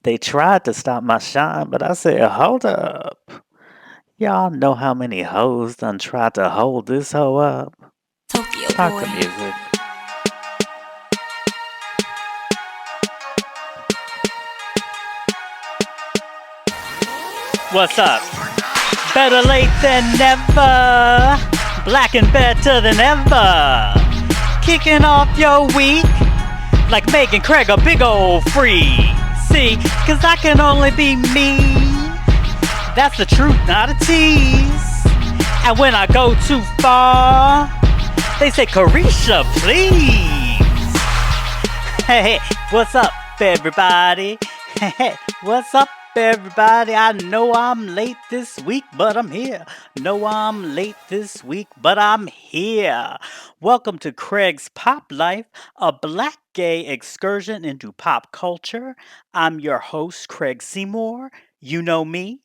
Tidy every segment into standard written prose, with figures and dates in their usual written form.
They tried to stop my shine, but I said, hold up. Y'all know how many hoes done tried to hold this hoe up? Tokyo Start the boy. music. What's up? Better late than never. Black and better than ever. Kicking off your week like making Craig a big old freak. See, cause I can only be me. That's the truth, not a tease. And when I go too far, they say, Carisha, please. Hey, what's up, everybody? Hey, what's up, everybody? I know I'm late this week, but I'm here. Know I'm late this week, but I'm here. Welcome to Craig's Pop Life, a black gay excursion into pop culture. I'm your host, Craig Seymour. You know me.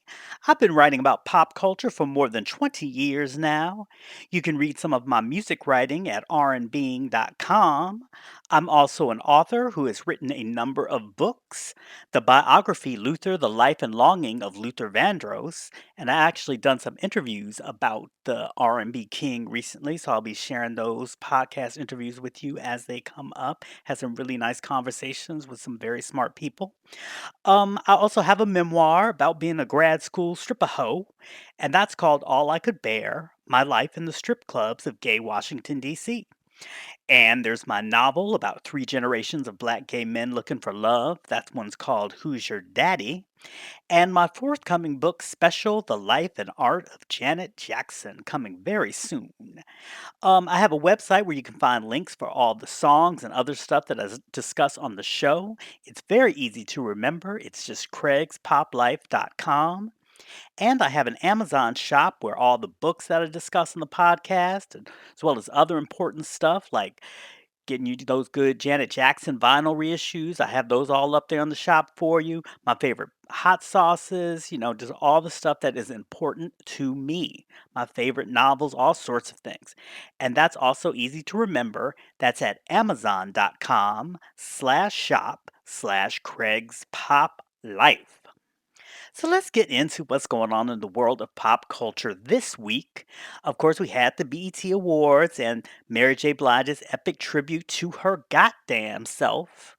I've been writing about pop culture for more than 20 years now. You can read some of my music writing at rnbeing.com. I'm also an author who has written a number of books. The biography Luther, The Life and Longing of Luther Vandross, and I actually done some interviews about the R&B king recently, so I'll be sharing those podcast interviews with you as they come up. Had some really nice conversations with some very smart people. I also have a memoir about being a grad school stripper hoe, and that's called All I Could Bear: My Life in the Strip Clubs of Gay Washington, D.C. And there's my novel about three generations of black gay men looking for love. That one's called Who's Your Daddy? And my forthcoming book special, The Life and Art of Janet Jackson, coming very soon. I have a website where you can find links for all the songs and other stuff that I discuss on the show. It's very easy to remember. It's just craigspoplife.com. And I have an Amazon shop where all the books that I discuss in the podcast, as well as other important stuff like getting you those good Janet Jackson vinyl reissues. I have those all up there on the shop for you. My favorite hot sauces, just all the stuff that is important to me. My favorite novels, all sorts of things. And that's also easy to remember. That's at amazon.com/shop/Craig's Pop Life. So let's get into what's going on in the world of pop culture this week. Of course, we had the BET Awards and Mary J. Blige's epic tribute to her goddamn self.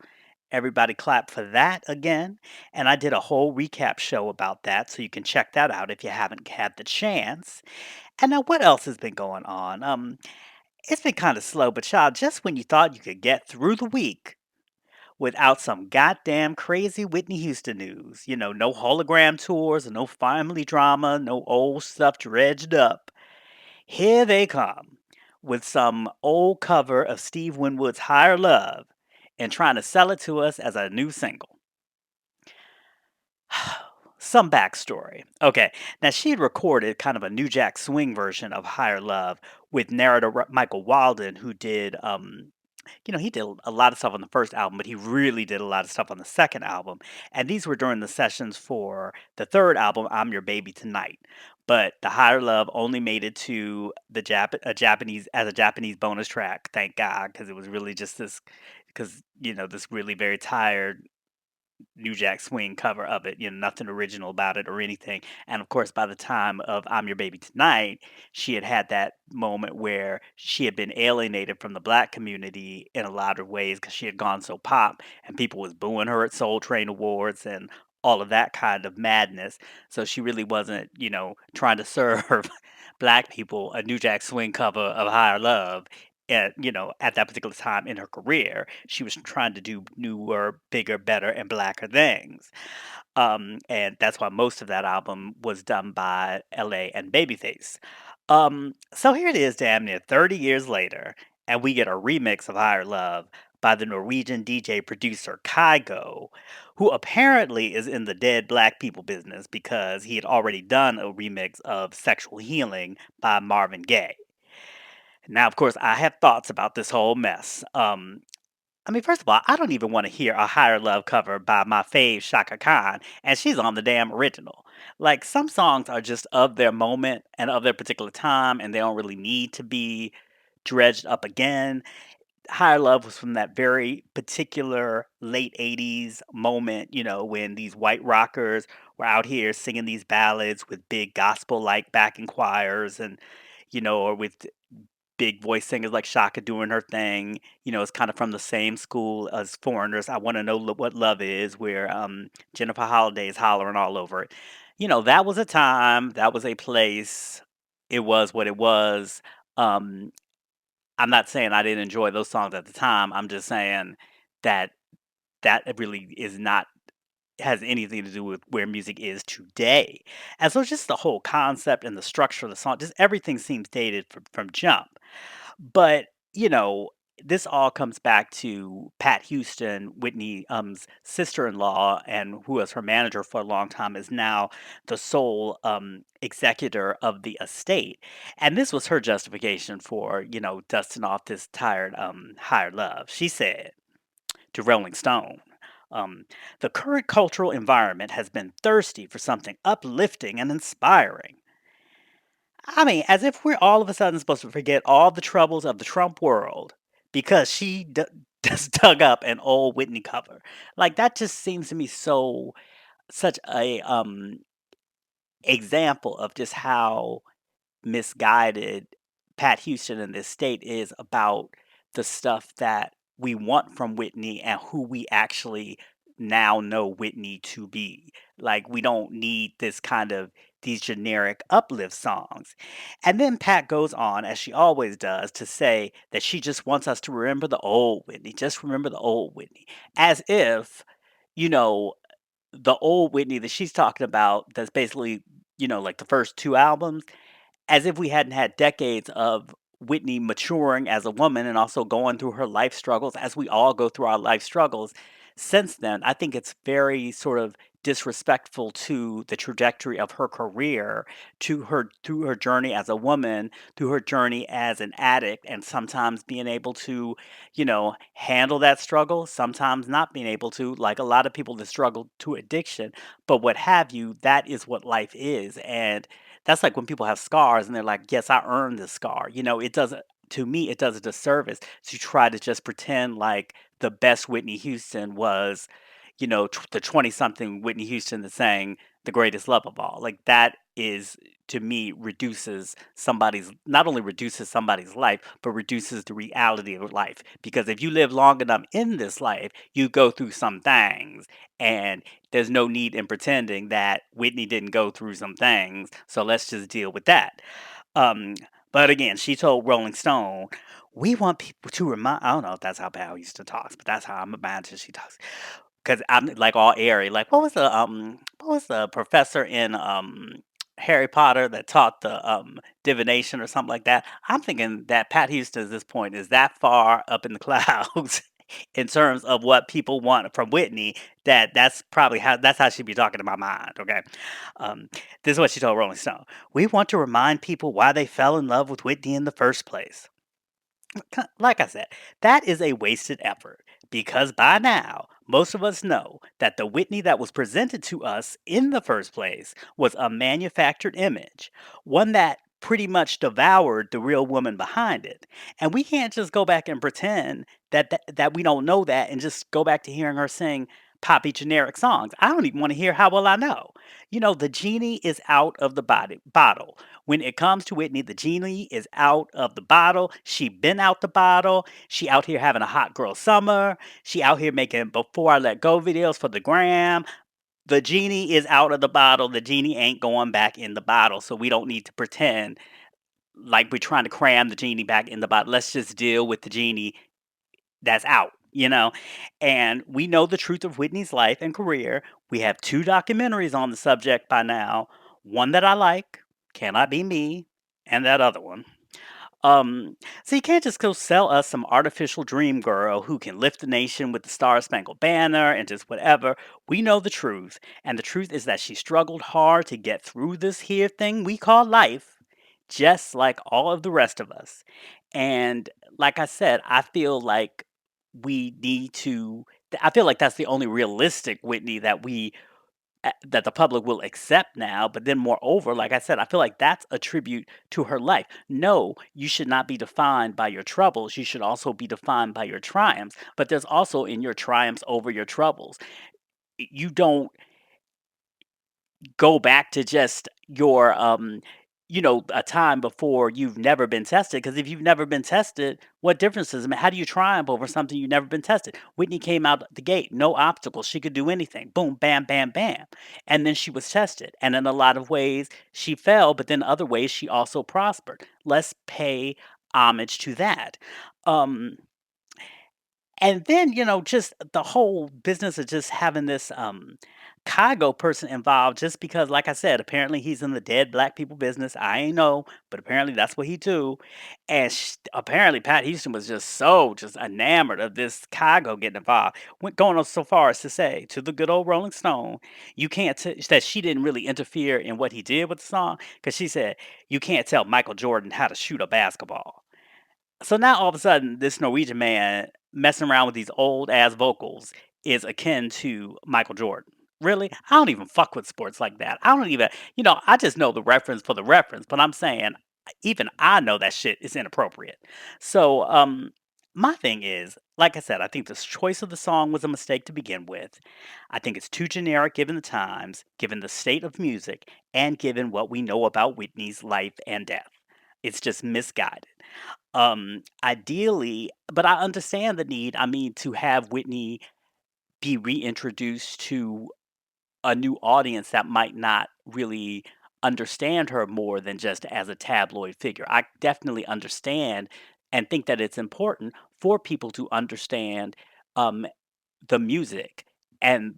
Everybody clap for that again. And I did a whole recap show about that, so you can check that out if you haven't had the chance. And now, what else has been going on? It's been kind of slow, but child, just when you thought you could get through the week, without some goddamn crazy Whitney Houston news. No hologram tours, no family drama, no old stuff dredged up. Here they come with some old cover of Steve Winwood's Higher Love and trying to sell it to us as a new single. Some backstory. Okay, now she had recorded kind of a New Jack Swing version of Higher Love with narrator Michael Walden, who did he did a lot of stuff on the first album, but he really did a lot of stuff on the second album. And these were during the sessions for the third album, I'm Your Baby Tonight. But the Higher Love only made it to the Japanese bonus track, thank God, because it was really just this really very tired New Jack Swing cover of it, nothing original about it or anything. And of course, by the time of I'm Your Baby Tonight, she had had that moment where she had been alienated from the black community in a lot of ways because she had gone so pop and people was booing her at Soul Train Awards and all of that kind of madness. So she really wasn't, trying to serve black people a New Jack Swing cover of Higher Love at that particular time in her career. She was trying to do newer, bigger, better, and blacker things. And that's why most of that album was done by LA and Babyface. So here it is, damn near 30 years later, and we get a remix of Higher Love by the Norwegian DJ producer Kygo, who apparently is in the dead black people business because he had already done a remix of Sexual Healing by Marvin Gaye. Now, of course, I have thoughts about this whole mess. First of all, I don't even want to hear a Higher Love cover by my fave Shaka Khan, and she's on the damn original. Like, some songs are just of their moment and of their particular time, and they don't really need to be dredged up again. Higher Love was from that very particular late '80s moment, when these white rockers were out here singing these ballads with big gospel-like backing choirs or with big voice singers like Shaka doing her thing. It's kind of from the same school as Foreigners. I Want to Know What Love Is, where Jennifer Holliday is hollering all over it. That was a time, that was a place. It was what it was. Um, I'm not saying I didn't enjoy those songs at the time. I'm just saying that that really is not has anything to do with where music is today. And so just the whole concept and the structure of the song, just everything seems dated from jump. But, you know, this all comes back to Pat Houston, Whitney, sister-in-law, and who was her manager for a long time, is now the sole executor of the estate. And this was her justification for, dusting off this tired, hired love. She said to Rolling Stone, um, the current cultural environment has been thirsty for something uplifting and inspiring. I mean, as if we're all of a sudden supposed to forget all the troubles of the Trump world because she just dug up an old Whitney cover. Like that just seems to me such a example of just how misguided Pat Houston and this state is about the stuff that we want from Whitney and who we actually now know Whitney to be. Like, we don't need these generic uplift songs. And then Pat goes on, as she always does, to say that she just wants us to remember the old Whitney, just remember the old Whitney. As if, you know, the old Whitney that she's talking about, that's basically, like the first two albums, as if we hadn't had decades of Whitney maturing as a woman and also going through her life struggles as we all go through our life struggles since then. I think it's very sort of disrespectful to the trajectory of her career, to her through her journey as a woman, through her journey as an addict, and sometimes being able to, handle that struggle, sometimes not being able to, like a lot of people that struggle to addiction, but what have you, that is what life is. And that's like when people have scars and they're like, "Yes, I earned this scar." It doesn't, to me, it does a disservice to try to just pretend like the best Whitney Houston was, the 20 something Whitney Houston that's saying the greatest love of all. Like that is, to me, reduces somebody's, not only reduces somebody's life, but reduces the reality of life. Because if you live long enough in this life, you go through some things. And there's no need in pretending that Whitney didn't go through some things. So let's just deal with that. Um, but again, she told Rolling Stone, "We want people to remind." I don't know if that's how Pal used to talk, but that's how I'm imagining she talks. Because I'm like all airy. Like what was the professor in Harry Potter that taught the divination or something like that? I'm thinking that Pat Houston at this point is that far up in the clouds in terms of what people want from Whitney, that's how she'd be talking in my mind. Okay, um, this is what she told Rolling Stone: "We want to remind people why they fell in love with Whitney in the first place." Like I said, that is a wasted effort because by now, most of us know that the Whitney that was presented to us in the first place was a manufactured image, one that pretty much devoured the real woman behind it. And we can't just go back and pretend that we don't know that and just go back to hearing her sing poppy generic songs. I don't even want to hear How Will I Know. The genie is out of the bottle. When it comes to Whitney, the genie is out of the bottle. She been out the bottle. She out here having a hot girl summer. She out here making Before I Let Go videos for the gram. The genie is out of the bottle. The genie ain't going back in the bottle. So we don't need to pretend like we're trying to cram the genie back in the bottle. Let's just deal with the genie that's out. And we know the truth of Whitney's life and career. We have two documentaries on the subject by now. One that I like, Cannot Be Me, and that other one. So you can't just go sell us some artificial dream girl who can lift the nation with the Star Spangled Banner and just whatever. We know the truth, and the truth is that she struggled hard to get through this here thing we call life, just like all of the rest of us. And like I said, I feel like we need to. I feel like that's the only realistic Whitney that we that the public will accept now. But then, moreover, like I said, I feel like that's a tribute to her life. No, you should not be defined by your troubles. You should also be defined by your triumphs. But there's also in your triumphs over your troubles. You don't go back to just your a time before you've never been tested, because if you've never been tested, what difference does it make? How do you triumph over something you've never been tested? Whitney came out the gate, no obstacles, she could do anything, boom, bam, bam, bam. And then she was tested, and in a lot of ways she fell, but then other ways she also prospered. Let's pay homage to that. um and then, just the whole business of just having this Kygo person involved, just because, like I said, apparently he's in the dead black people business. I ain't know, but apparently that's what he do. And apparently Pat Houston was just enamored of this Kygo getting involved. Went going on so far as to say to the good old Rolling Stone, you can't that she didn't really interfere in what he did with the song, because she said you can't tell Michael Jordan how to shoot a basketball. So now all of a sudden, this Norwegian man messing around with these old ass vocals is akin to Michael Jordan. Really? I don't even fuck with sports like that. I don't even, I just know the reference for the reference, but I'm saying even I know that shit is inappropriate. So, my thing is, like I said, I think this choice of the song was a mistake to begin with. I think it's too generic given the times, given the state of music, and given what we know about Whitney's life and death. It's just misguided. Ideally, but I understand the need, I mean, to have Whitney be reintroduced to a new audience that might not really understand her more than just as a tabloid figure. I definitely understand and think that it's important for people to understand, um, the music and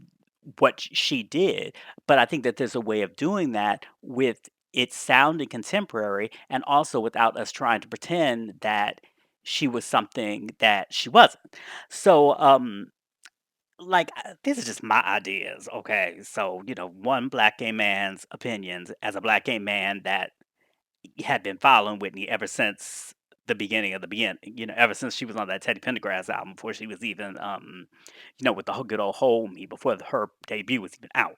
what she did, but I think that there's a way of doing that with it sounding contemporary and also without us trying to pretend that she was something that she wasn't. So, this is just my ideas, okay? So, one black gay man's opinions as a black gay man that had been following Whitney ever since the beginning of the beginning, ever since she was on that Teddy Pendergrass album, before she was even, with the good old Hold Me, before her debut was even out.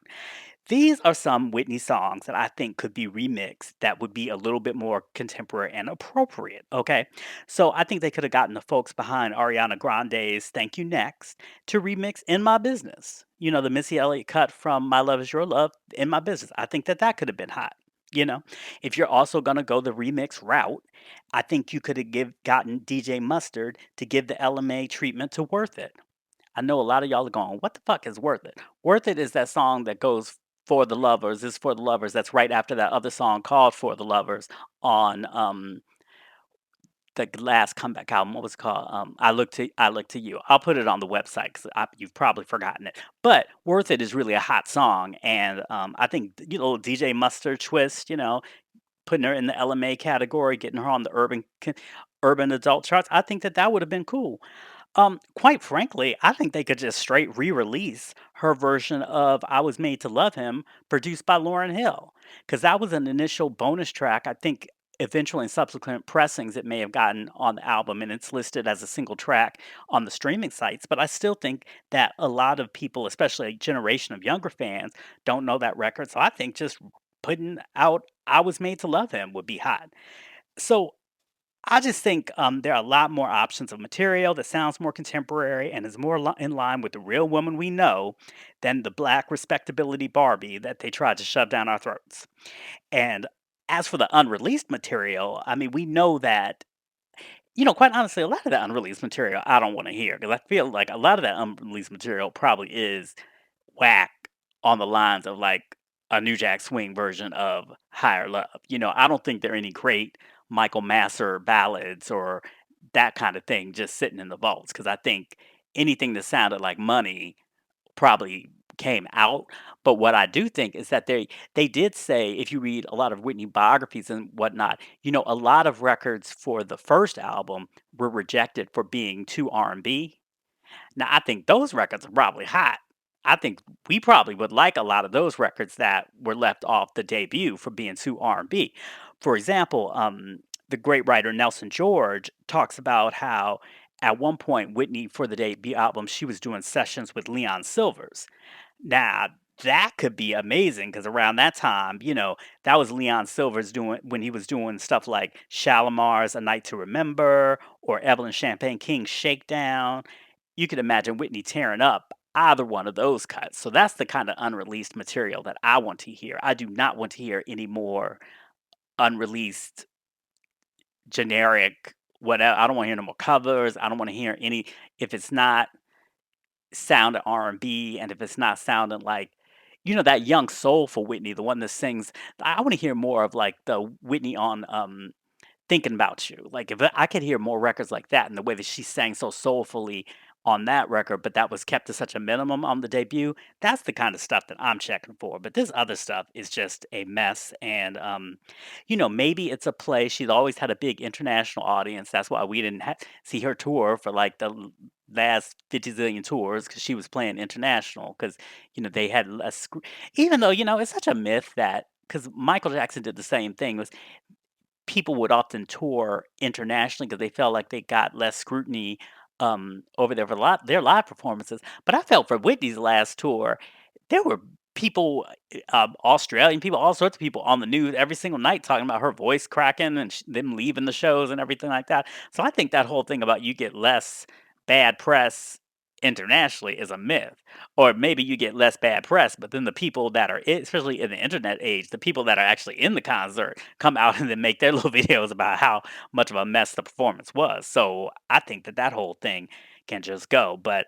These are some Whitney songs that I think could be remixed that would be a little bit more contemporary and appropriate, okay? So I think they could have gotten the folks behind Ariana Grande's Thank You Next to remix In My Business. The Missy Elliott cut from My Love Is Your Love, In My Business. I think that that could have been hot. You know, if you're also going to go the remix route, I think you could have gotten DJ Mustard to give the LMA treatment to Worth It. I know a lot of y'all are going, what the fuck is Worth It? Worth It is that song that goes for the lovers, is for the lovers. That's right after that other song called For the Lovers on the last comeback album. What was it called? I look to you. I'll put it on the website because you've probably forgotten it. But Worth It is really a hot song, and I think DJ Mustard twist. Putting her in the LMA category, getting her on the urban adult charts. I think that that would have been cool. Quite frankly, I think they could just straight re-release her version of "I Was Made to Love Him," produced by Lauryn Hill, because that was an initial bonus track. I think eventually in subsequent pressings it may have gotten on the album, and it's listed as a single track on the streaming sites. But I still think that a lot of people, especially a generation of younger fans, don't know that record. So I think just putting out "I Was Made to Love Him" would be hot. So I just think there are a lot more options of material that sounds more contemporary and is more in line with the real woman we know than the black respectability Barbie that they tried to shove down our throats. And as for the unreleased material, I mean, we know that, quite honestly, a lot of the unreleased material I don't want to hear, because I feel like a lot of that unreleased material probably is whack, on the lines of like a New Jack Swing version of Higher Love. I don't think there are any great Michael Masser ballads or that kind of thing just sitting in the vaults, because I think anything that sounded like Money probably came out. But what I do think is that they did say, if you read a lot of Whitney biographies and whatnot, a lot of records for the first album were rejected for being too R&B. Now, I think those records are probably hot. I think we probably would like a lot of those records that were left off the debut for being too R&B. For example, the great writer Nelson George talks about how at one point Whitney, for the debut album, she was doing sessions with Leon Silvers. Now, that could be amazing because around that time, that was Leon Silver's doing when he was doing stuff like Shalimar's A Night to Remember or Evelyn Champagne King's Shakedown. You could imagine Whitney tearing up either one of those cuts. So that's the kind of unreleased material that I want to hear. I do not want to hear any more unreleased generic whatever. I don't want to hear no more covers. I don't want to hear any if it's not sounding R&B and if it's not sounding like that young soulful Whitney, the one that sings. I want to hear more of like the Whitney on Thinking About You. Like if I could hear more records like that and the way that she sang so soulfully on that record, but that was kept to such a minimum on the debut, that's the kind of stuff that I'm checking for. But this other stuff is just a mess. And, maybe it's a play. She's always had a big international audience. That's why we didn't see her tour for like the last 50 zillion tours because she was playing international because, they had less, even though, it's such a myth that because Michael Jackson did the same thing. Was people would often tour internationally because they felt like they got less scrutiny over there for their live performances. But I felt for Whitney's last tour, there were people, Australian people, all sorts of people on the news every single night talking about her voice cracking and them leaving the shows and everything like that. So I think that whole thing about you get less bad press internationally is a myth. Or maybe you get less bad press, but then the people that are, especially in the internet age, the people that are actually in the concert come out and then make their little videos about how much of a mess the performance was. So I think that whole thing can just go. But,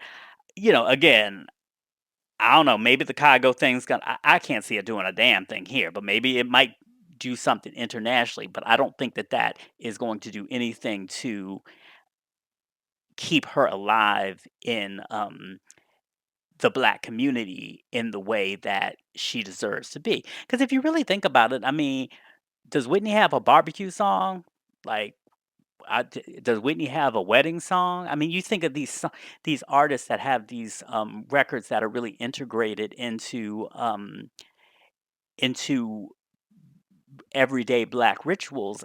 again, I don't know. Maybe the Kygo thing's gonna. I can't see it doing a damn thing here, but maybe it might do something internationally. But I don't think that is going to do anything to keep her alive in the black community in the way that she deserves to be. Because if you really think about it, I mean, does Whitney have a barbecue song? Like, does Whitney have a wedding song? I mean, you think of these artists that have these records that are really integrated into everyday black rituals.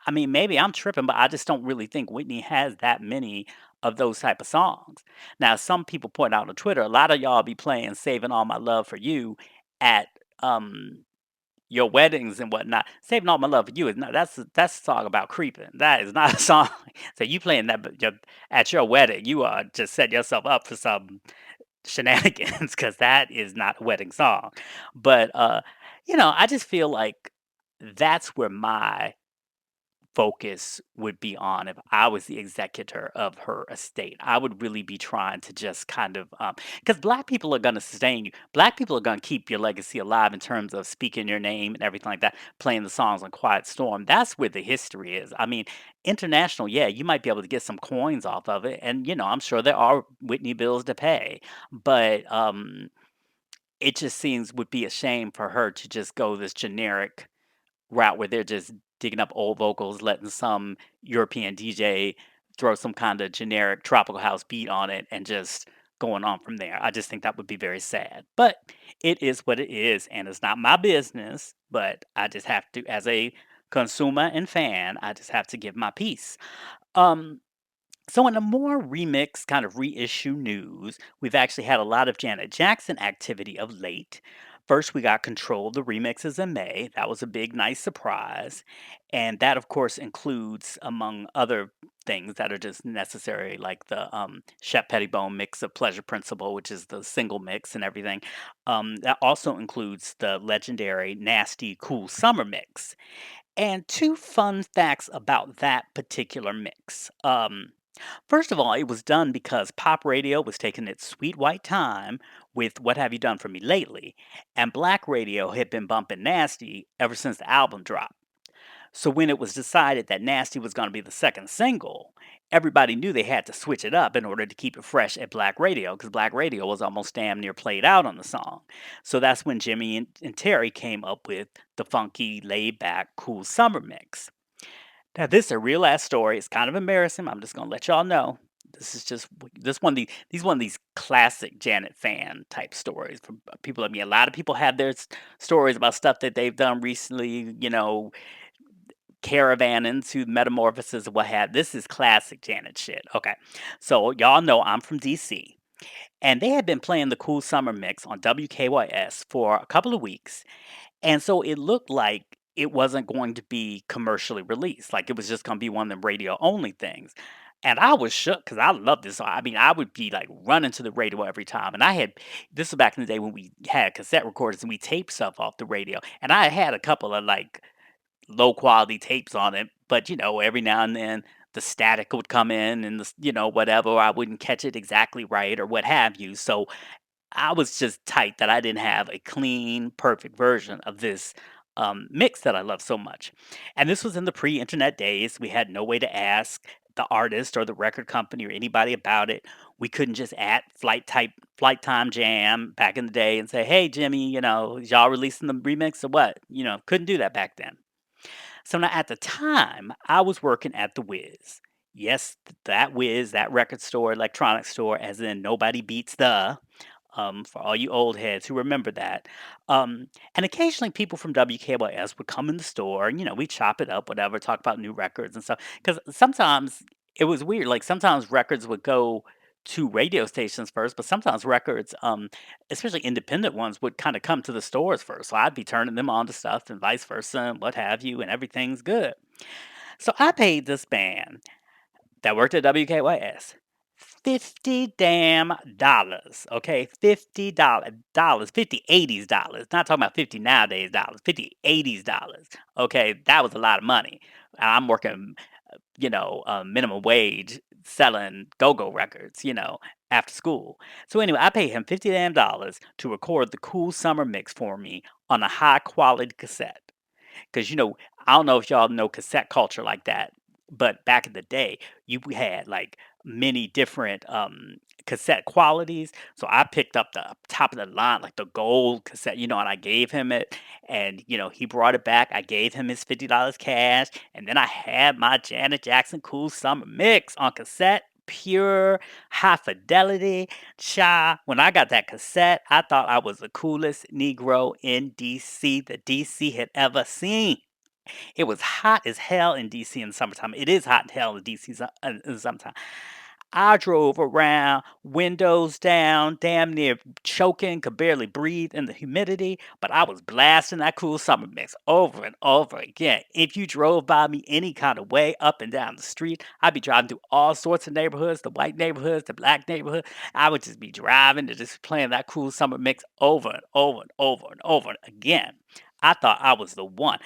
I mean, maybe I'm tripping, but I just don't really think Whitney has that many of those type of songs. Now, some people point out on Twitter, a lot of y'all be playing "Saving All My Love for You" at your weddings and whatnot. "Saving All My Love for You" is not that's a song about creeping. That is not a song. So you playing that at your wedding, you are just setting yourself up for some shenanigans because that is not a wedding song. But I just feel like that's where my focus would be on if I was the executor of her estate. I would really be trying to just kind of because black people are going to sustain you. Black people are going to keep your legacy alive in terms of speaking your name and everything like that, playing the songs on Quiet Storm. That's where the history is. I mean, international, yeah, you might be able to get some coins off of it, and I'm sure there are Whitney bills to pay, but it just seems would be a shame for her to just go this generic route where they're just digging up old vocals, letting some European DJ throw some kind of generic tropical house beat on it and just going on from there. I just think that would be very sad. But it is what it is, and it's not my business, but I just have to, as a consumer and fan, I just have to give my piece. Um, so, in a more remix kind of reissue news, we've actually had a lot of Janet Jackson activity of late. First, we got Control the remixes in May. That was a big, nice surprise. And that, of course, includes, among other things that are just necessary, like the Shep Pettibone mix of Pleasure Principle, which is the single mix and everything. That also includes the legendary Nasty Cool Summer mix. And two fun facts about that particular mix. First of all, it was done because pop radio was taking its sweet white time with What Have You Done For Me Lately, and black radio had been bumping Nasty ever since the album dropped. So when it was decided that Nasty was going to be the second single, everybody knew they had to switch it up in order to keep it fresh at black radio because black radio was almost damn near played out on the song. So that's when Jimmy and Terry came up with the funky, laid back, cool summer mix. Now, this is a real ass story. It's kind of embarrassing. I'm just gonna let y'all know. This is just this one of these one of these classic Janet fan type stories from people. I mean, a lot of people have their stories about stuff that they've done recently. Caravan into metamorphosis, what have. This is classic Janet shit. Okay, so y'all know I'm from DC. and they had been playing the Cool Summer Mix on WKYS for a couple of weeks, and so it looked like it wasn't going to be commercially released, like it was just gonna be one of them radio only things. And I was shook because I love this song. I mean, I would be like running to the radio every time. And I had this was back in the day when we had cassette recorders and we taped stuff off the radio. And I had a couple of like low quality tapes on it, but every now and then the static would come in and whatever, I wouldn't catch it exactly right or what have you. So I was just tight that I didn't have a clean, perfect version of this mix that I love so much. And this was in the pre-internet days. We had no way to ask the artist or the record company or anybody about it. We couldn't just add flight time jam back in the day and say, "Hey Jimmy, is y'all releasing the remix or what?" Couldn't do that back then. So now at the time, I was working at the Wiz. Yes, that Wiz, that record store, electronic store, as in nobody beats the for all you old heads who remember that. And occasionally people from WKYS would come in the store and, we'd chop it up, whatever, talk about new records and stuff. Because sometimes it was weird. Like sometimes records would go to radio stations first, but sometimes records, especially independent ones, would kind of come to the stores first. So I'd be turning them on to stuff and vice versa and what have you, and everything's good. So I paid this band that worked at WKYS 50 damn dollars. Okay, $50, 50 80s dollars. Not talking about 50 nowadays dollars, 50 80s dollars. Okay, that was a lot of money. I'm working, minimum wage selling go-go records, after school. So anyway, I paid him 50 damn dollars to record the Cool Summer Mix for me on a high quality cassette. Because, I don't know if y'all know cassette culture like that, but back in the day, you had like many different cassette qualities. So I picked up the top of the line, like the gold cassette, and I gave him it. And, he brought it back. I gave him his $50 cash. And then I had my Janet Jackson Cool Summer Mix on cassette. Pure high fidelity. When I got that cassette, I thought I was the coolest Negro in DC that DC had ever seen. It was hot as hell in DC in the summertime. It is hot as hell in DC in the summertime. I drove around, windows down, damn near choking, could barely breathe in the humidity, but I was blasting that Cool Summer Mix over and over again. If you drove by me any kind of way up and down the street, I'd be driving through all sorts of neighborhoods, the white neighborhoods, the black neighborhood. I would just be driving and just playing that Cool Summer Mix over and over and over and over again. I thought I was the one.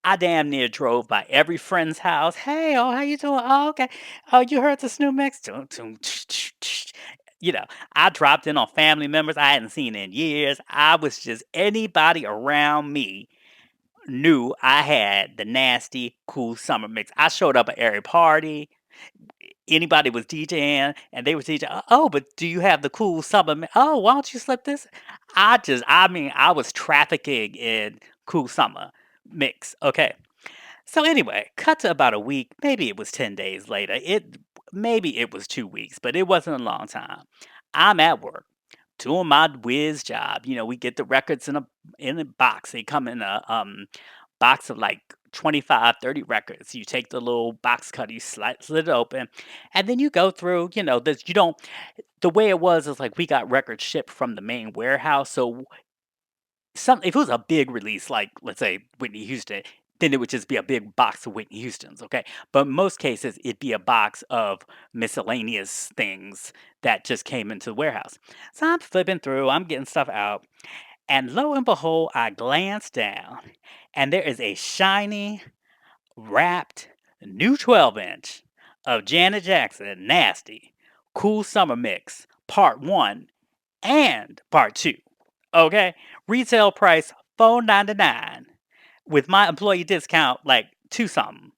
I damn near drove by every friend's house. "Hey, oh, how you doing? Oh, okay. Oh, you heard this new mix?" Dun, dun, tsh, tsh, tsh. You know, I dropped in on family members I hadn't seen in years. I was just anybody around me knew I had the nasty cool summer mix. I showed up at every party. Anybody was DJing and they were DJing. Oh, but do you have the cool summer? Oh, why don't you slip this? I was trafficking in cool summer mix. Okay. So anyway, cut to about a week, maybe it was 10 days later. Maybe it was 2 weeks, but it wasn't a long time. I'm at work doing my whiz job. We get the records in a box. They come in a box of like 25, 30 records. You take the little box cutter, you slit it open, and then you go through, this you don't the way it was is like we got records shipped from the main warehouse. So if it was a big release, like let's say Whitney Houston, then it would just be a big box of Whitney Houston's, okay? But in most cases, it'd be a box of miscellaneous things that just came into the warehouse. So I'm flipping through, I'm getting stuff out, and lo and behold, I glance down, and there is a shiny, wrapped, new 12-inch of Janet Jackson, Nasty, Cool Summer Mix, Part 1 and Part 2. Okay? Retail price $4.99 with my employee discount like 2 something.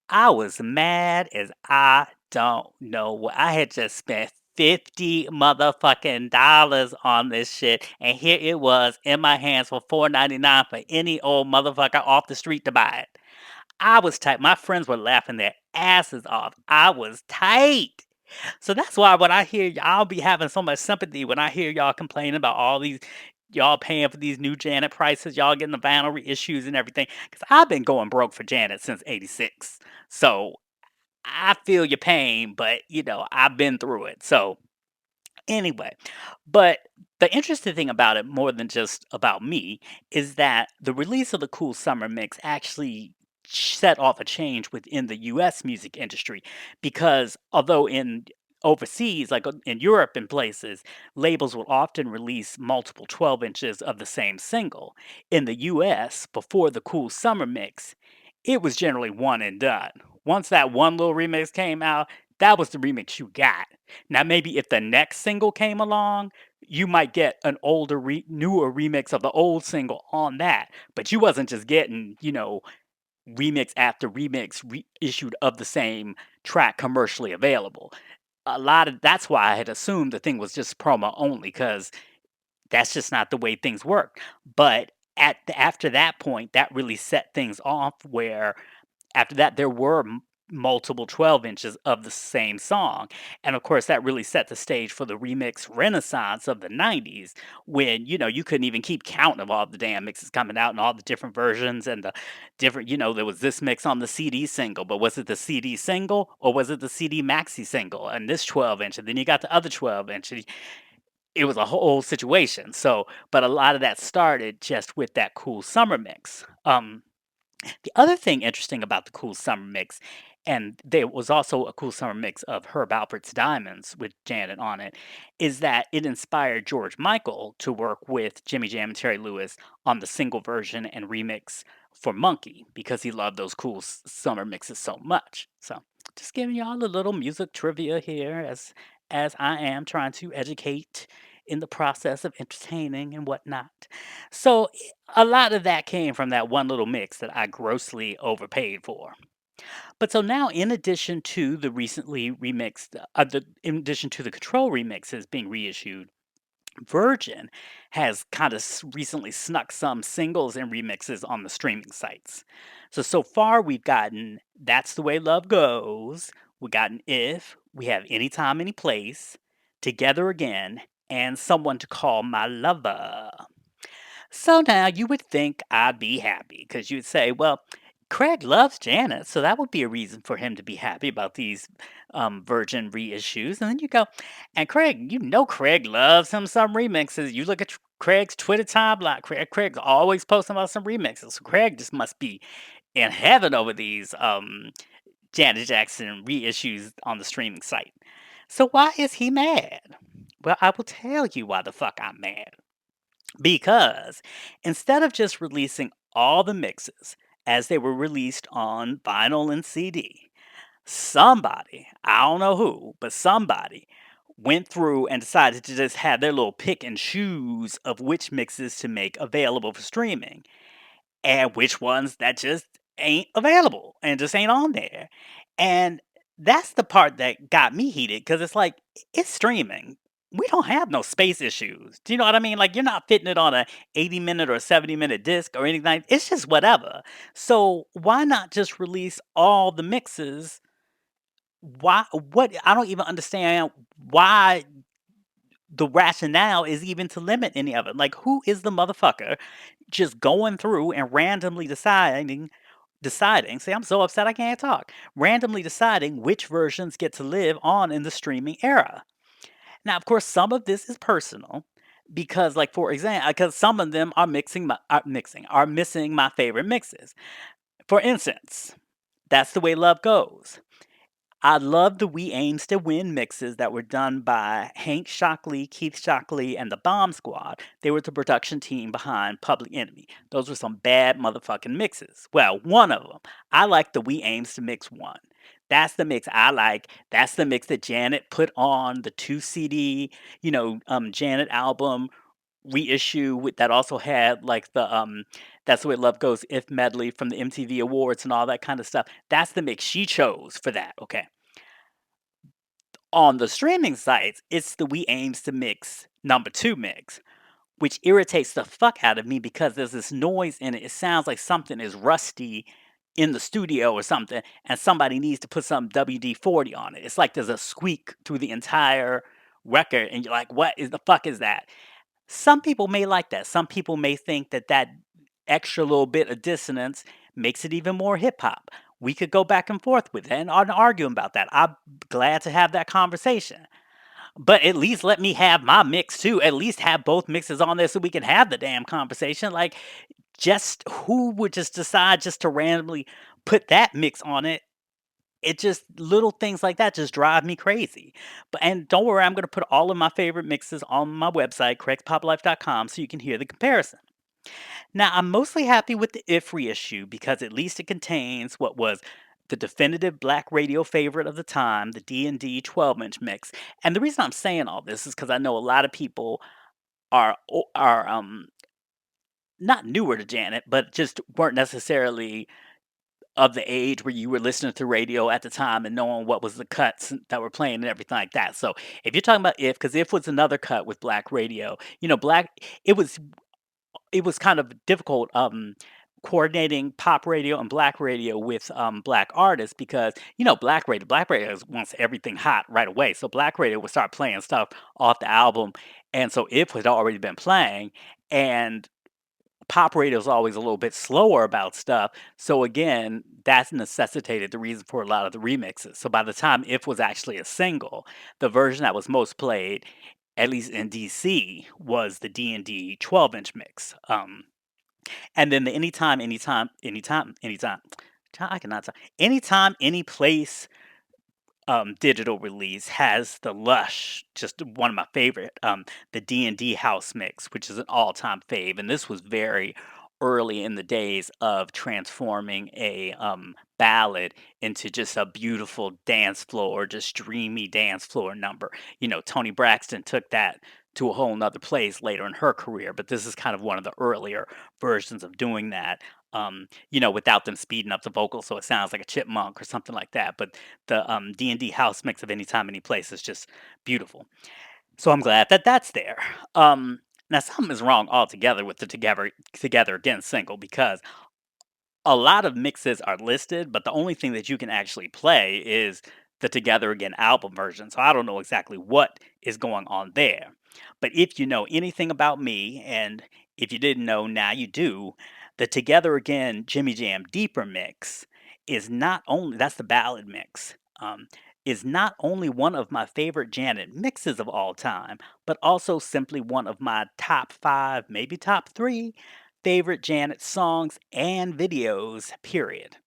I was mad as I don't know what. I had just spent 50 motherfucking dollars on this shit, and here it was in my hands for $4.99 for any old motherfucker off the street to buy it. I was tight. My friends were laughing their asses off. I was tight. So that's why when I hear I'll be having so much sympathy when I hear y'all complaining about all these y'all paying for these new Janet prices, y'all getting the vinyl reissues and everything. Because I've been going broke for Janet since '86. So I feel your pain, but I've been through it. So Anyway, but the interesting thing about it, more than just about me, is that the release of the Cool Summer Mix actually set off a change within the US music industry because although in overseas, like in Europe and places, labels will often release multiple 12 inches of the same single. In the US, before the Cool Summer Mix, it was generally one and done. Once that one little remix came out, that was the remix you got. Now, maybe if the next single came along, you might get an older, newer remix of the old single on that. But you wasn't just getting, remix after remix reissued of the same track commercially available. A lot of that's why I had assumed the thing was just promo only, because that's just not the way things work. But after that point, that really set things off where after that, there were multiple 12 inches of the same song. And of course, that really set the stage for the remix renaissance of the 90s when, you couldn't even keep count of all the damn mixes coming out and all the different versions and the different, there was this mix on the CD single, but was it the CD single or was it the CD maxi single? And this 12 inch, and then you got the other 12 inch. It was a whole situation. So, but a lot of that started just with that cool summer mix. The other thing interesting about the Cool Summer Mix, and there was also a Cool Summer Mix of Herb Alpert's Diamonds with Janet on it, is that it inspired George Michael to work with Jimmy Jam and Terry Lewis on the single version and remix for Monkey because he loved those cool summer mixes so much. So, just giving y'all a little music trivia here as I am trying to educate in the process of entertaining and whatnot. So a lot of that came from that one little mix that I grossly overpaid for. But so now, in addition to the recently remixed, in addition to the Control remixes being reissued, Virgin has kind of recently snuck some singles and remixes on the streaming sites. So far we've gotten That's the Way Love Goes, we've gotten If, we have Anytime, Any Place, Together Again, and Someone to Call My Lover. So now you would think I'd be happy because you'd say, well, Craig loves Janet, so that would be a reason for him to be happy about these Virgin reissues. And then you go, and Craig, Craig loves him some remixes. You look at Craig's Twitter timeline. Craig's always posting about some remixes. So Craig just must be in heaven over these Janet Jackson reissues on the streaming site. So why is he mad? Well, I will tell you why the fuck I'm mad. Because instead of just releasing all the mixes as they were released on vinyl and CD, somebody, I don't know who, but somebody went through and decided to just have their little pick and choose of which mixes to make available for streaming and which ones that just ain't available and just ain't on there. And that's the part that got me heated because it's like, it's streaming. We don't have no space issues. Do you know what I mean? Like, you're not fitting it on a 80-minute or 70-minute disc or anything. It's just whatever. So why not just release all the mixes? Why? What? I don't even understand why the rationale is even to limit any of it. Like, who is the motherfucker just going through and randomly deciding, see, I'm so upset I can't talk, randomly deciding which versions get to live on in the streaming era. Now, of course, some of this is personal because, like, for example, because some of them are missing my favorite mixes. For instance, That's the Way Love Goes. I love the We Aims to Win mixes that were done by Hank Shockley, Keith Shockley, and the Bomb Squad. They were the production team behind Public Enemy. Those were some bad motherfucking mixes. Well, one of them. I like the We Aims to Mix one. That's the mix I like. That's the mix that Janet put on the 2 CD, Janet album reissue that also had like the That's the Way Love Goes If medley from the MTV Awards and all that kind of stuff. That's the mix she chose for that, okay? On the streaming sites, it's the We Aims to Mix #2 mix, which irritates the fuck out of me because there's this noise in it. It sounds like something is rusty in the studio or something, and somebody needs to put some WD-40 on it. It's like there's a squeak through the entire record, and you're like, what is the fuck is that? Some people may like that. Some people may think that that extra little bit of dissonance makes it even more hip hop. We could go back and forth with it and argue about that. I'm glad to have that conversation. But at least let me have my mix too. At least have both mixes on there so we can have the damn conversation. Like, just who would just decide just to randomly put that mix on it? It just little things like that just drive me crazy. But and don't worry, I'm gonna put all of my favorite mixes on my website, craig'spoplife.com, so you can hear the comparison. Now, I'm mostly happy with the If reissue because at least it contains what was the definitive black radio favorite of the time, the D&D 12-inch mix. And the reason I'm saying all this is because I know a lot of people are not newer to Janet, but just weren't necessarily of the age where you were listening to radio at the time and knowing what was the cuts that were playing and everything like that. So if you're talking about If, because If was another cut with black radio, black it was it was kind of difficult coordinating pop radio and black radio with black artists because black radio wants everything hot right away, so black radio would start playing stuff off the album, and so If had already been playing, and pop radio is always a little bit slower about stuff. So again, that's necessitated the reason for a lot of the remixes. So by the time If was actually a single, the version that was most played, at least in DC, was the D&D 12-inch mix. And then the anytime, I cannot talk. Anytime, any place digital release has the Lush, just one of my favorite, the D&D house mix, which is an all-time fave. And this was very early in the days of transforming a ballad into just a beautiful dance floor, just dreamy dance floor number. Tony Braxton took that to a whole nother place later in her career, but this is kind of one of the earlier versions of doing that. Without them speeding up the vocal so it sounds like a chipmunk or something like that. But the D&D house mix of Anytime, Any Place is just beautiful. So I'm glad that that's there. Now something is wrong altogether with the Together Again single because a lot of mixes are listed, but the only thing that you can actually play is the Together Again album version. So I don't know exactly what is going on there. But if you know anything about me, and if you didn't know, now you do, the Together Again Jimmy Jam Deeper mix is not only, that's the ballad mix, is not only one of my favorite Janet mixes of all time, but also simply one of my top five, maybe top three favorite Janet songs and videos, period.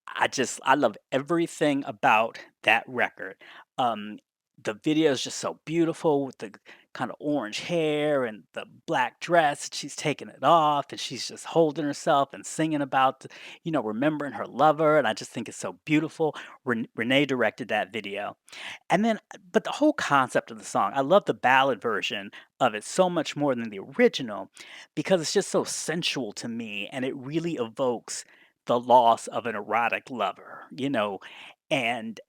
I love everything about that record. Um, the video is just so beautiful with the kind of orange hair and the black dress. She's taking it off and she's just holding herself and singing about, remembering her lover. And I just think it's so beautiful. Renee directed that video. And then but the whole concept of the song, I love the ballad version of it so much more than the original because it's just so sensual to me and it really evokes the loss of an erotic lover. And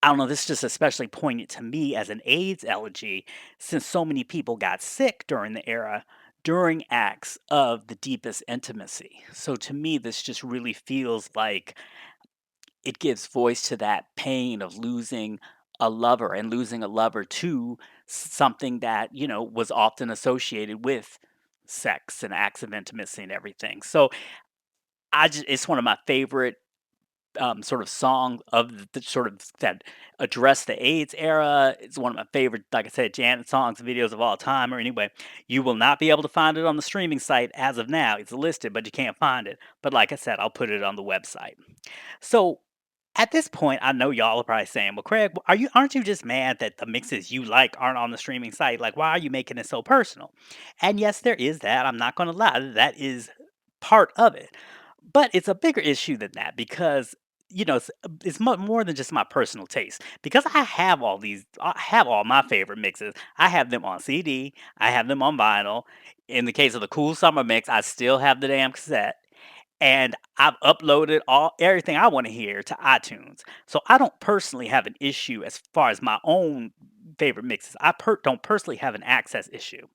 I don't know, this is just especially poignant to me as an AIDS elegy since so many people got sick during the era during acts of the deepest intimacy. So to me, this just really feels like it gives voice to that pain of losing a lover and losing a lover to something that, was often associated with sex and acts of intimacy and everything. So it's one of my favorite sort of song of the sort of that address the AIDS era. It's one of my favorite, like I said, Janet songs and videos of all time. Or anyway, you will not be able to find it on the streaming site as of now. It's listed, but you can't find it. But like I said, I'll put it on the website. So at this point, I know y'all are probably saying, "Well, Craig, aren't you just mad that the mixes you like aren't on the streaming site? Like, why are you making it so personal?" And yes, there is that. I'm not going to lie. That is part of it. But it's a bigger issue than that because it's more than just my personal taste. Because I have all my favorite mixes. I have them on CD. I have them on vinyl. In the case of the Cool Summer mix, I still have the damn cassette and I've uploaded all everything I want to hear to iTunes. So I don't personally have an issue as far as my own favorite mixes. Don't personally have an access issue.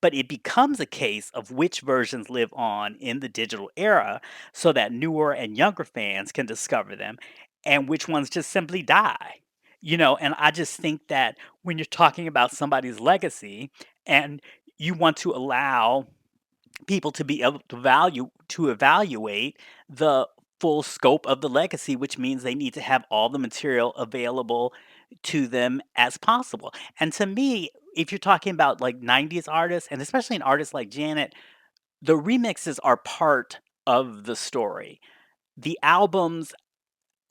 But it becomes a case of which versions live on in the digital era so that newer and younger fans can discover them and which ones just simply die. And I just think that when you're talking about somebody's legacy and you want to allow people to be able to evaluate the full scope of the legacy, which means they need to have all the material available to them as possible. And to me, if you're talking about like 90s artists, and especially an artist like Janet, the remixes are part of the story. The albums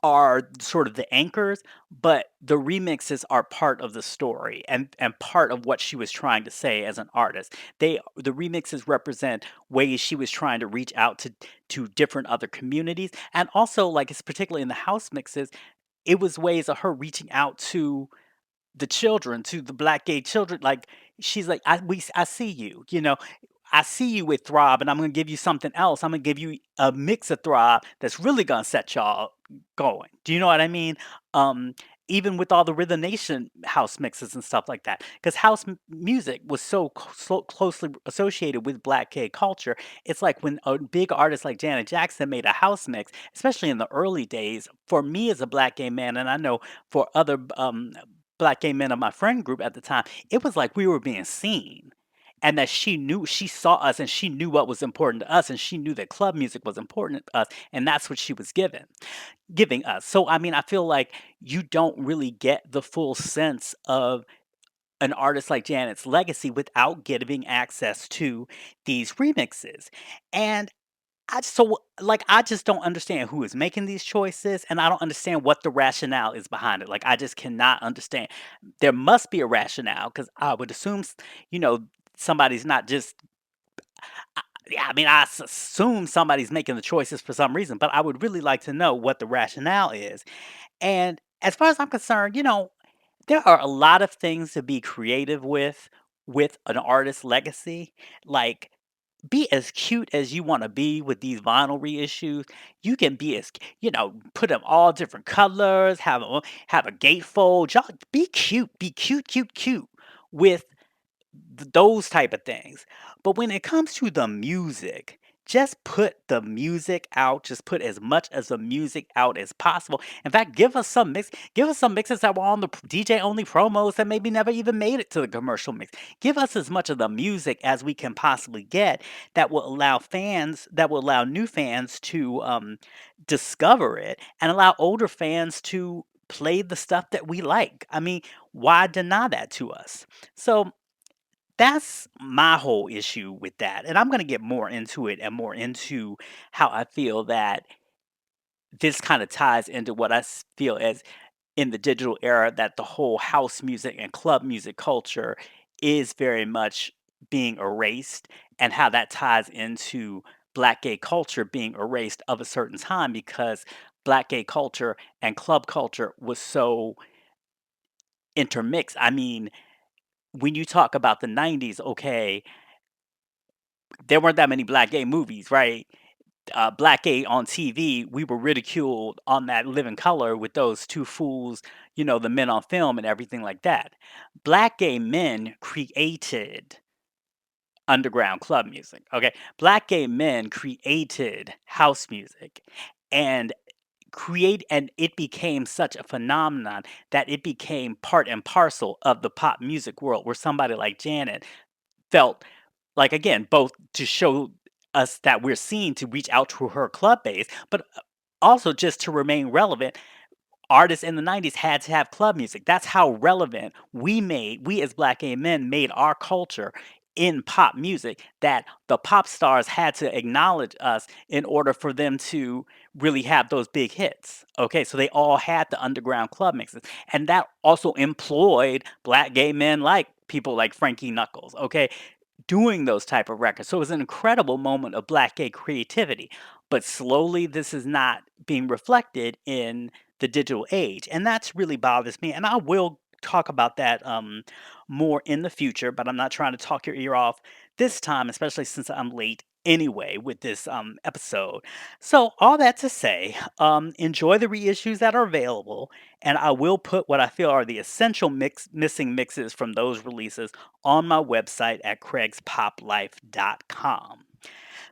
are sort of the anchors, but the remixes are part of the story and part of what she was trying to say as an artist. The remixes represent ways she was trying to reach out to different other communities, and also like it's particularly in the house mixes, it was ways of her reaching out to the children, to the black gay children, like, she's like, I see you, you know? I see you with Throb, and I'm gonna give you something else. I'm gonna give you a mix of Throb that's really gonna set y'all going. Do you know what I mean? Um, Even with all the Rhythm Nation house mixes and stuff like that, because house music was so closely associated with black gay culture. It's like when a big artist like Janet Jackson made a house mix, especially in the early days, for me as a black gay man, and I know for other black gay men of my friend group at the time, it was like we were being seen. And that she saw us and she knew what was important to us and she knew that club music was important to us and that's what she was giving us. So I mean, I feel like you don't really get the full sense of an artist like Janet's legacy without getting access to these remixes. And I just don't understand who is making these choices, and I don't understand what the rationale is behind it. Like, I just cannot understand. There must be a rationale because I would assume, you know, somebody's not just. Yeah, I mean, assume somebody's making the choices for some reason, but I would really like to know what the rationale is. And as far as I'm concerned, there are a lot of things to be creative with an artist's legacy. Like, be as cute as you wanna be with these vinyl reissues. You can be put them all different colors, have a gatefold, y'all be cute, cute, cute with those type of things. But when it comes to the music, just put the music out. Just put as much as the music out as possible. In fact, give us some mixes that were on the DJ only promos that maybe never even made it to the commercial mix. Give us as much of the music as we can possibly get that will allow new fans to discover it and allow older fans to play the stuff that we like. I mean, why deny that to us? So that's my whole issue with that, and I'm gonna get more into it and more into how I feel that this kinda ties into what feel as in the digital era that the whole house music and club music culture is very much being erased, and how that ties into black gay culture being erased of a certain time because black gay culture and club culture was so intermixed. I mean, when you talk about the '90s, okay, there weren't that many black gay movies, right? Black gay on TV, we were ridiculed on that Living Color with those two fools, the men on film and everything like that. Black gay men created underground club music. Okay. Black gay men created house music and and it became such a phenomenon that it became part and parcel of the pop music world where somebody like Janet felt like, again, both to show us that we're seen to reach out to her club base, but also just to remain relevant. Artists in the '90s had to have club music. That's how relevant we as black gay men made our culture in pop music, that the pop stars had to acknowledge us in order for them to really have those big hits. Okay, so they all had the underground club mixes. And that also employed black gay men like people like Frankie Knuckles. Okay, doing those type of records. So it was an incredible moment of black gay creativity. But slowly this is not being reflected in the digital age. And that's really bothers me. And I will talk about that more in the future, but I'm not trying to talk your ear off this time, especially since I'm late anyway with this episode. So all that to say, enjoy the reissues that are available, and I will put what I feel are the essential missing mixes from those releases on my website at craigspoplife.com.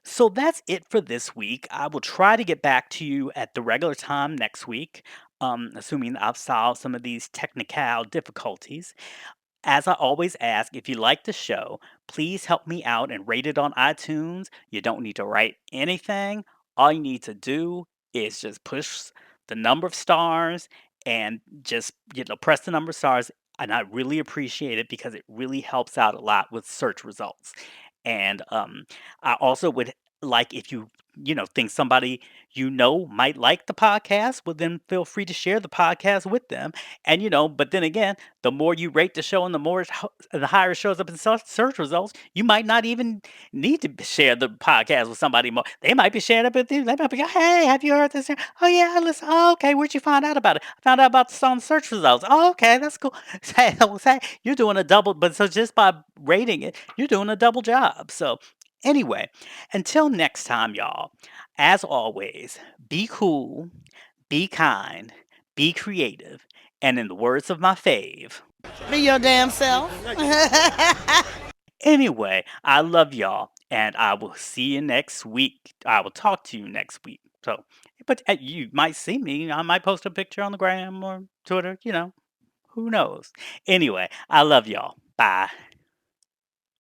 So that's it for this week. I will try to get back to you at the regular time next week, assuming I've solved some of these technical difficulties. As I always ask, if you like the show, please help me out and rate it on iTunes. You don't need to write anything. All you need to do is just push the number of stars and just, press the number of stars. And I really appreciate it because it really helps out a lot with search results. And I also would like if you, think somebody might like the podcast, well, then feel free to share the podcast with them. And, but then again, the more you rate the show and the higher it shows up in search results, you might not even need to share the podcast with somebody more. They might be sharing it with you. They might be, hey, have you heard this? Oh, yeah, I listen. Oh, okay, where'd you find out about it? I found out about this on search results. Oh, okay, that's cool. Say, you're doing a double, but so just by rating it, you're doing a double job. So, anyway, until next time, y'all, as always, be cool, be kind, be creative, and in the words of my fave, Be your damn self. anyway, I love y'all, and I will see you next week. I will talk to you next week. So, but you might see me. I might post a picture on the gram or Twitter, who knows. Anyway, I love y'all. Bye.